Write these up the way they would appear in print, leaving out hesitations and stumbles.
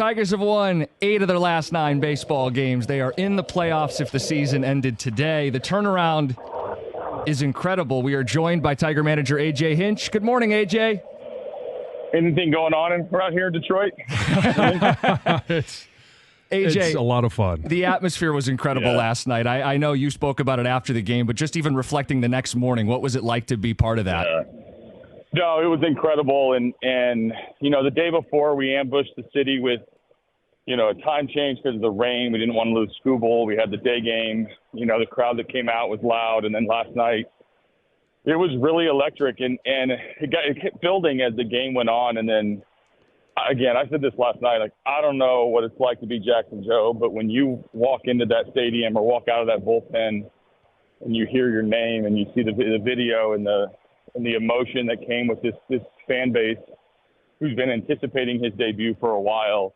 Tigers have won 8 of their last 9 baseball games. They are in the playoffs if the season ended today. The turnaround is incredible. We are joined by Tiger manager A.J. Hinch. Good morning, A.J. Anything going on around here in Detroit? It's a lot of fun. The atmosphere was incredible last night. I know you spoke about it after the game, but just even reflecting the next morning, what was it like to be part of that? No, it was incredible. And the day before we ambushed the city with, a time change because of the rain. We didn't want to lose school bowl. We had the day game. The crowd that came out was loud. And then last night, it was really electric. And it kept building as the game went on. And then, again, I said this last night, I don't know what it's like to be Jackson Jobe, but when you walk into that stadium or walk out of that bullpen and you hear your name and you see the video and the emotion that came with this fan base who's been anticipating his debut for a while,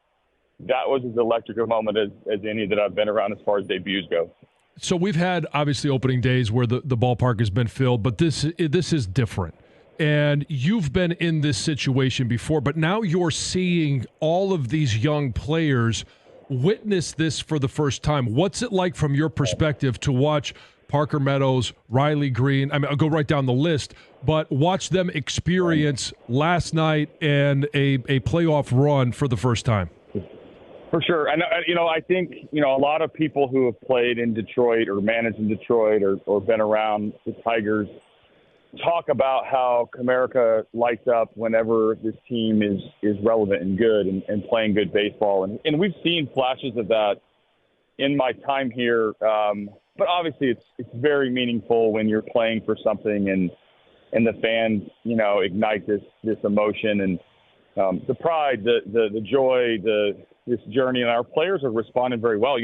that was as electric a moment as any that I've been around as far as debuts go. So we've had, obviously, opening days where the ballpark has been filled, but this is different. And you've been in this situation before, but now you're seeing all of these young players witness this for the first time. What's it like from your perspective to watch Parker Meadows, Riley Green? I mean, I'll go right down the list, but watch them experience last night and a playoff run for the first time. For sure. And, I think, a lot of people who have played in Detroit or managed in Detroit or been around the Tigers talk about how Comerica lights up whenever this team is relevant and good and playing good baseball. And we've seen flashes of that in my time here. But obviously it's very meaningful when you're playing for something and the fans, ignite this emotion and the pride, the joy, this journey. And our players are responding very well.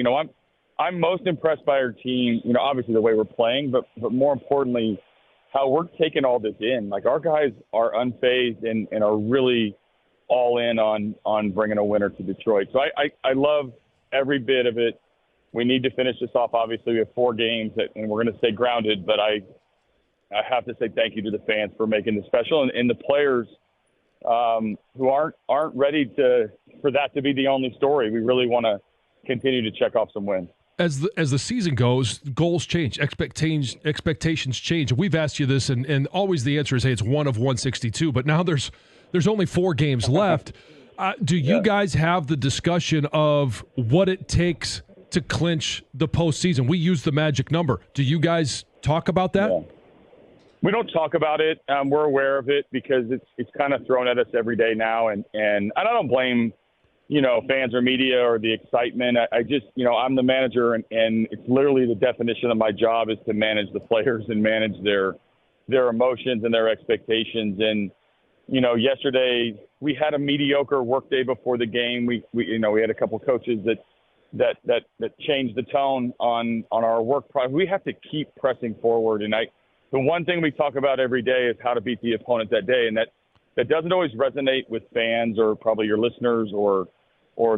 I'm most impressed by our team, obviously the way we're playing, but more importantly, how we're taking all this in. Like, our guys are unfazed and are really all in on bringing a winner to Detroit. So I love every bit of it. We need to finish this off. Obviously, we have 4 games, and we're going to stay grounded. But I have to say thank you to the fans for making this special, and the players who aren't ready for that to be the only story. We really want to continue to check off some wins. As the season goes, goals change, expectations change. We've asked you this, and always the answer is, hey, it's 1 of 162. But now there's only 4 games left. Do you guys have the discussion of what it takes to clinch the postseason? We use the magic number. Do you guys talk about that? Yeah. We don't talk about it. We're aware of it because it's kind of thrown at us every day now, and I don't blame fans or media or the excitement. I just, I'm the manager, and it's literally the definition of my job is to manage the players and manage their emotions and their expectations. And, yesterday we had a mediocre work day before the game. We had a couple coaches that changed the tone on our work. We have to keep pressing forward. And the one thing we talk about every day is how to beat the opponent that day. And that doesn't always resonate with fans or probably your listeners or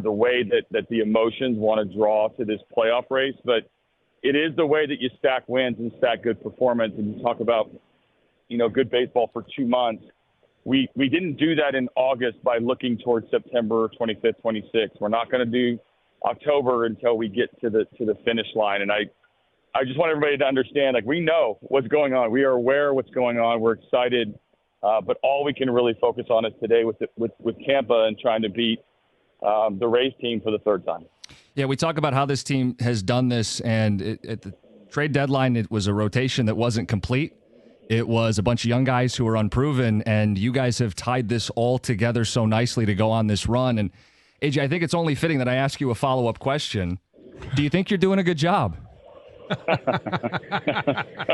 the way that the emotions want to draw to this playoff race. But it is the way that you stack wins and stack good performance. And you talk about, good baseball for 2 months. We didn't do that in August by looking towards September 25th, 26th. We're not going to do October until we get to the finish line. And I just want everybody to understand, we know what's going on. We are aware of what's going on. We're excited. But all we can really focus on is today with Tampa and trying to beat the Rays team for the 3rd time. Yeah, we talk about how this team has done this, and at the trade deadline, it was a rotation that wasn't complete. It was a bunch of young guys who were unproven, and you guys have tied this all together so nicely to go on this run. And, AJ, I think it's only fitting that I ask you a follow-up question. Do you think you're doing a good job? I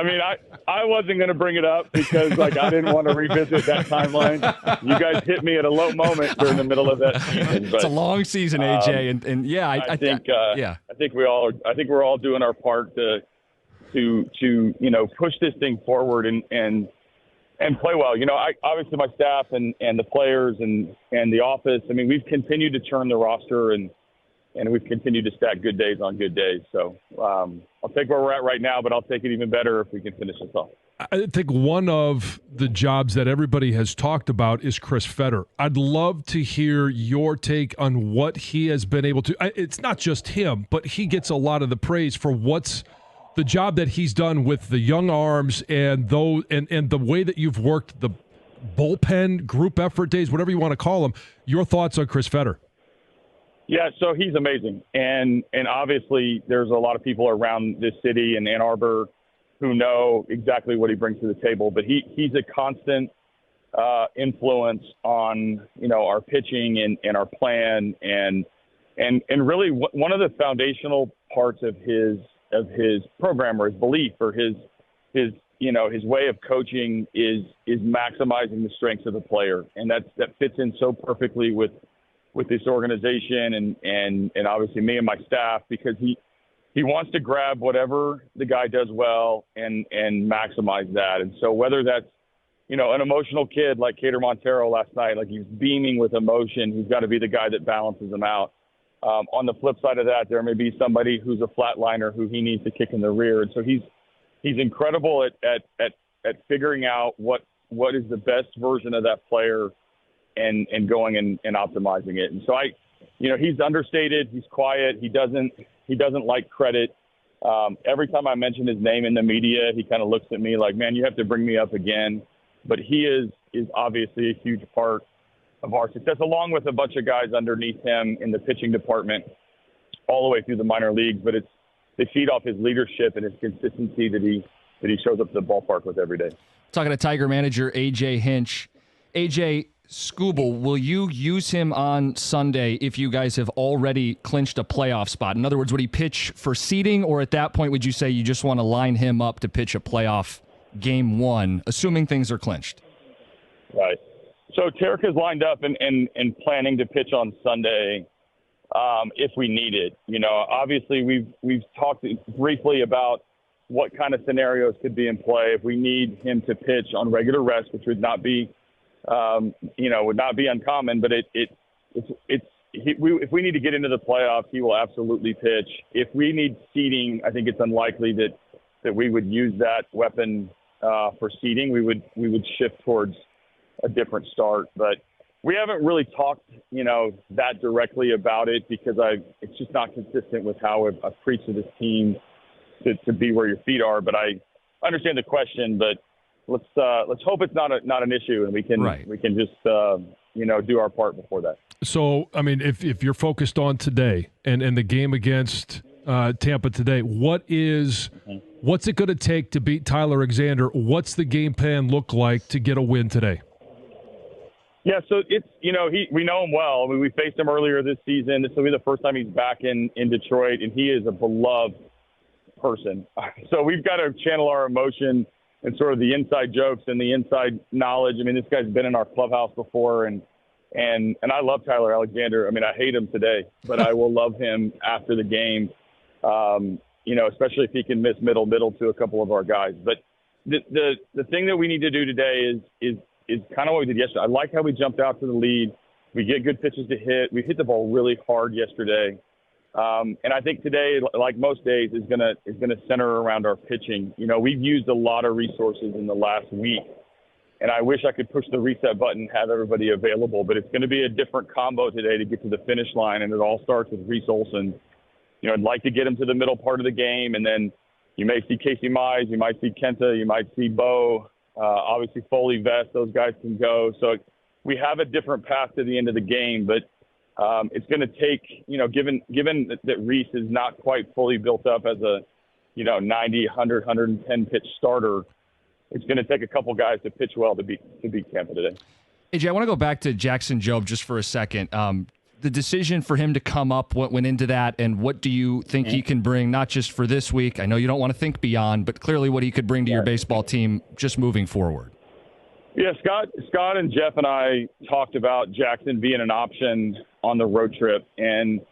mean, I wasn't going to bring it up because, I didn't want to revisit that timeline. You guys hit me at a low moment during the middle of that season. But, it's a long season, AJ, and yeah, I think we're all doing our part to push this thing forward and play well. Obviously my staff and the players and the office. I mean, we've continued to turn the roster and we've continued to stack good days on good days. So I'll take where we're at right now, but I'll take it even better if we can finish this off. I think one of the jobs that everybody has talked about is Chris Fetter. I'd love to hear your take on what he has been able to. It's not just him, but he gets a lot of the praise for what's the job that he's done with the young arms and the way that you've worked the bullpen, group effort days, whatever you want to call them. Your thoughts on Chris Fetter? Yeah, so he's amazing. And obviously there's a lot of people around this city and Ann Arbor who know exactly what he brings to the table. But he's a constant influence on, our pitching and our plan. And really one of the foundational parts of his program or his belief or his way of coaching is maximizing the strengths of the player. And that fits in so perfectly with this organization and obviously me and my staff, because he wants to grab whatever the guy does well and maximize that. And so whether that's, an emotional kid like Cater Montero last night, like he's beaming with emotion, he's got to be the guy that balances them out. On the flip side of that, there may be somebody who's a flatliner who he needs to kick in the rear. And so he's incredible at figuring out what is the best version of that player and going and optimizing it. And so he's understated, he's quiet, he doesn't like credit. Every time I mention his name in the media, he kind of looks at me like, man, you have to bring me up again. But he is obviously a huge part of our success, along with a bunch of guys underneath him in the pitching department all the way through the minor leagues. But they feed off his leadership and his consistency that he shows up to the ballpark with every day. Talking to Tiger manager A.J. Hinch. A.J., Scooble, will you use him on Sunday if you guys have already clinched a playoff spot? In other words, would he pitch for seeding, or at that point would you say you just want to line him up to pitch a playoff game one, assuming things are clinched? Right. So Tarek is lined up and planning to pitch on Sunday if we need it. Obviously we've talked briefly about what kind of scenarios could be in play if we need him to pitch on regular rest, which would not be uncommon, but if we need to get into the playoffs, he will absolutely pitch. If we need seeding, I think it's unlikely that we would use that weapon for seeding. We would shift towards a different start, but we haven't really talked, that directly about it because it's just not consistent with how I've preached to this team to be where your feet are. But I understand the question, but let's hope it's not an issue, and we can just do our part before that. So, I mean, if you're focused on today and the game against Tampa today, what's it going to take to beat Tyler Alexander? What's the game plan look like to get a win today? Yeah, so it's we know him well. I mean, we faced him earlier this season. This will be the first time he's back in Detroit, and he is a beloved person. So we've got to channel our emotion and sort of the inside jokes and the inside knowledge. I mean, this guy's been in our clubhouse before, and I love Tyler Alexander. I mean, I hate him today, but I will love him after the game. Especially if he can miss middle to a couple of our guys. But the thing that we need to do today is kind of what we did yesterday. I like how we jumped out to the lead. We get good pitches to hit. We hit the ball really hard yesterday. And I think today, like most days, is gonna center around our pitching. We've used a lot of resources in the last week, and I wish I could push the reset button and have everybody available. But it's going to be a different combo today to get to the finish line, and it all starts with Reese Olson. I'd like to get him to the middle part of the game, and then you may see Casey Mize, you might see Kenta, you might see Bo, obviously Foley, Vest. Those guys can go. So we have a different path to the end of the game, but it's going to take, given that Reese is not quite fully built up as a, 90, 100, 110 pitch starter, it's going to take a couple guys to pitch well to beat Tampa today. AJ, I want to go back to Jackson Jobe just for a second. The decision for him to come up, what went into that, and what do you think he can bring, not just for this week? I know you don't want to think beyond, but clearly what he could bring to your baseball team just moving forward. Yeah, Scott and Jeff and I talked about Jackson being an option on the road trip, and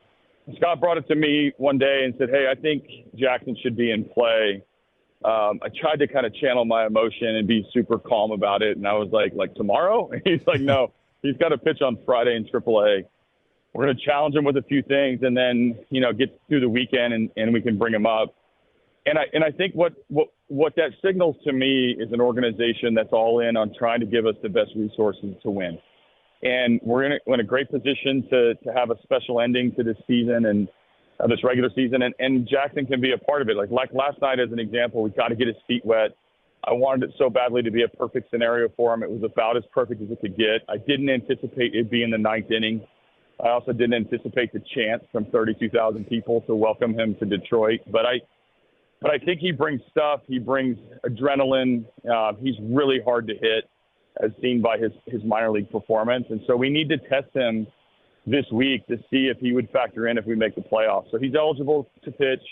Scott brought it to me one day and said, hey, I think Jackson should be in play. I tried to kind of channel my emotion and be super calm about it, and I was like tomorrow? And he's like, no, he's got to pitch on Friday in AAA. We're going to challenge him with a few things and then, get through the weekend and we can bring him up. And I think what that signals to me is an organization that's all in on trying to give us the best resources to win. And we're in a great position to have a special ending to this season and this regular season. And Jackson can be a part of it. Like last night, as an example, we got to get his feet wet. I wanted it so badly to be a perfect scenario for him. It was about as perfect as it could get. I didn't anticipate it being the ninth inning. I also didn't anticipate the chance from 32,000 people to welcome him to Detroit. But I think he brings stuff. He brings adrenaline. He's really hard to hit, as seen by his minor league performance. And so we need to test him this week to see if he would factor in if we make the playoffs. So he's eligible to pitch.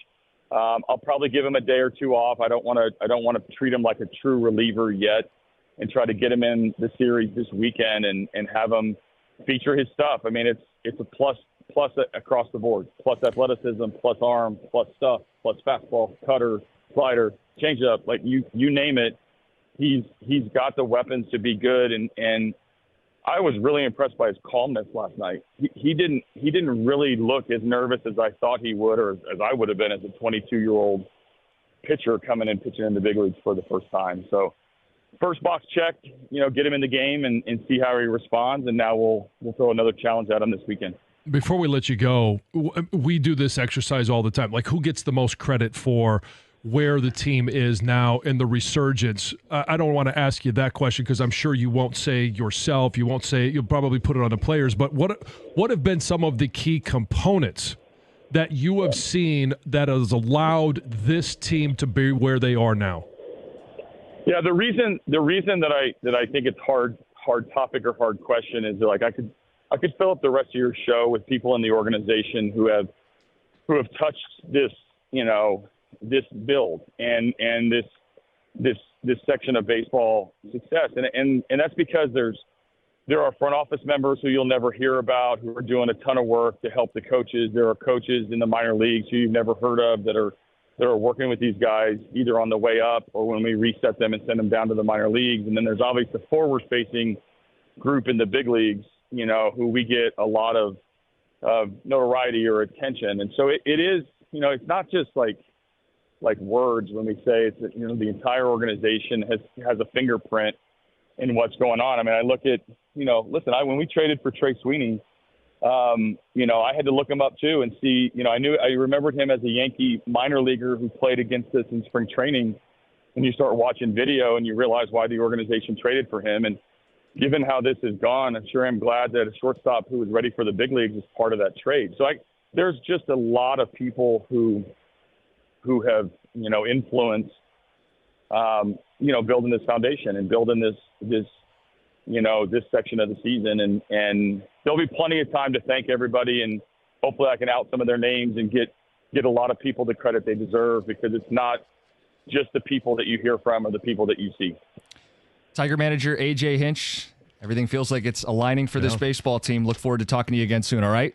I'll probably give him a day or two off. I don't want to treat him like a true reliever yet, and try to get him in the series this weekend and have him feature his stuff. I mean, it's a plus across the board, plus athleticism, plus arm, plus stuff, plus fastball, cutter, slider, changeup, like you name it. He's got the weapons to be good, and I was really impressed by his calmness last night. He didn't really look as nervous as I thought he would, or as I would have been as a 22-year-old pitcher coming and pitching in the big leagues for the first time. So first box check, get him in the game and see how he responds, and now we'll throw another challenge at him this weekend. Before we let you go, we do this exercise all the time. Like, who gets the most credit for where the team is now in the resurgence? I don't want to ask you that question because I'm sure you won't say yourself. You won't say, you'll probably put it on the players. But what have been some of the key components that you have seen that has allowed this team to be where they are now? Yeah, the reason that I think it's hard topic or hard question is, like, I could fill up the rest of your show with people in the organization who have touched this, this build and this section of baseball success. And that's because there are front office members who you'll never hear about who are doing a ton of work to help the coaches. There are coaches in the minor leagues who you've never heard of that are working with these guys either on the way up or when we reset them and send them down to the minor leagues. And then there's obviously the forward-facing group in the big leagues, who we get a lot of notoriety or attention. And so it is, it's not just like words when we say it's, the entire organization has a fingerprint in what's going on. I mean, I look at, when we traded for Trey Sweeney, I had to look him up too and see, I remembered him as a Yankee minor leaguer who played against us in spring training. And you start watching video and you realize why the organization traded for him. And given how this has gone, I'm glad that a shortstop who was ready for the big leagues is part of that trade. So there's just a lot of people who have, influenced, building this foundation and building this section of the season. And there'll be plenty of time to thank everybody. And hopefully I can out some of their names and get a lot of people the credit they deserve, because it's not just the people that you hear from or the people that you see. Tiger manager AJ Hinch, everything feels like it's aligning for this baseball team. Look forward to talking to you again soon, all right?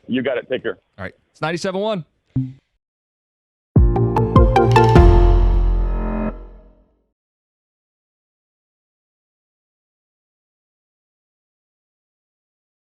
You got it. Take care. All right. It's 97.1.